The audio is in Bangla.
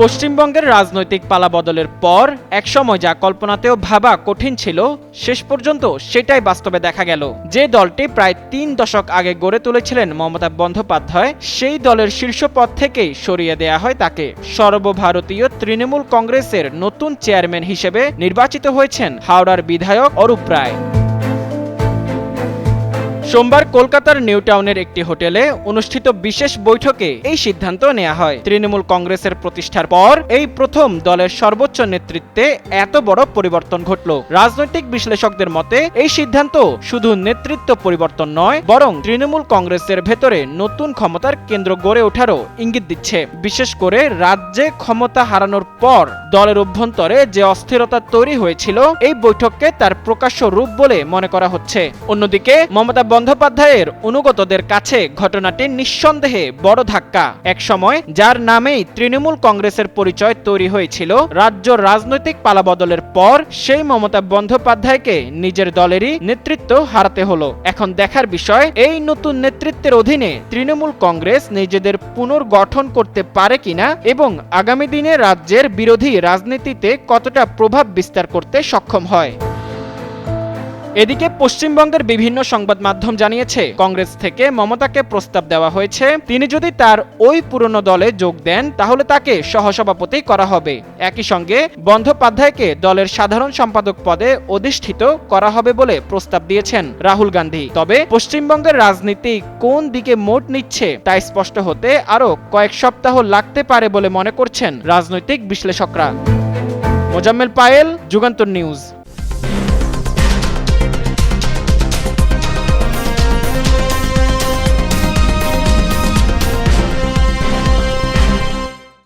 পশ্চিমবঙ্গের রাজনৈতিক পালাবদলের পর একসময় যা কল্পনাতেও ভাবা কঠিন ছিল, শেষ পর্যন্ত সেটাই বাস্তবে দেখা গেল। যে দলটি প্রায় ৩ দশক আগে গড়ে তুলেছিলেন মমতা বন্দ্যোপাধ্যায়, সেই দলের শীর্ষ পদ থেকেই সরিয়ে দেয়া হয় তাকে। সর্বভারতীয় তৃণমূল কংগ্রেসের নতুন চেয়ারম্যান হিসেবে নির্বাচিত হয়েছেন হাওড়ার বিধায়ক অরূপ রায়। সোমবার কলকাতার নিউ টাউনের একটি হোটেলে অনুষ্ঠিত বিশেষ বৈঠকে এই সিদ্ধান্ত নেওয়া হয়। তৃণমূল কংগ্রেসের প্রতিষ্ঠার পর এই প্রথম দলের সর্বোচ্চ নেতৃত্বে এত বড় পরিবর্তন ঘটল। রাজনৈতিক বিশ্লেষকদের মতে এই সিদ্ধান্ত শুধু নেতৃত্ব পরিবর্তন নয়, বরং তৃণমূল কংগ্রেসের ভেতরে নতুন ক্ষমতার কেন্দ্র গড়ে ওঠারও ইঙ্গিত দিচ্ছে। বিশেষ করে রাজ্যে ক্ষমতা হারানোর পর দলের অভ্যন্তরে যে অস্থিরতা তৈরি হয়েছিল, এই বৈঠককে তার প্রকাশ্য রূপ বলে মনে করা হচ্ছে। অন্যদিকে মমতা বন্দ্যোপাধ্যায়ের অনুগতদের কাছে ঘটনাটি নিঃসন্দেহে বড় ধাক্কা। এক সময় যার নামেই তৃণমূল কংগ্রেসের পরিচয় তৈরি হয়েছিল, রাজ্য রাজনৈতিক পালাবদলের পর সেই মমতা বন্দ্যোপাধ্যায়কে নিজের দলেরই নেতৃত্ব হারাতে হলো। এখন দেখার বিষয়, এই নতুন নেতৃত্বের অধীনে তৃণমূল কংগ্রেস নিজেদের পুনর্গঠন করতে পারে কিনা এবং আগামী দিনে রাজ্যের বিরোধী রাজনীতিতে কতটা প্রভাব বিস্তার করতে সক্ষম হয়। এদিকে পশ্চিমবঙ্গের বিভিন্ন সংবাদ মাধ্যম জানিয়েছে, কংগ্রেস থেকে মমতাকে প্রস্তাব দেওয়া হয়েছে, তিনি যদি তার ওই পুরনো দলে যোগ দেন তাহলে তাকে সহসভাপতি করা হবে। একই সঙ্গে বন্দ্যোপাধ্যায়কে দলের সাধারণ সম্পাদক পদে অধিষ্ঠিত করা হবে বলে প্রস্তাব দিয়েছেন রাহুল গান্ধী। তবে পশ্চিমবঙ্গের রাজনীতি কোন দিকে মোড় নিচ্ছে তা স্পষ্ট হতে আরও কয়েক সপ্তাহ লাগতে পারে বলে মনে করছেন রাজনৈতিক বিশ্লেষকরা। মোজাম্মেল পায়েল, যুগান্তর নিউজ।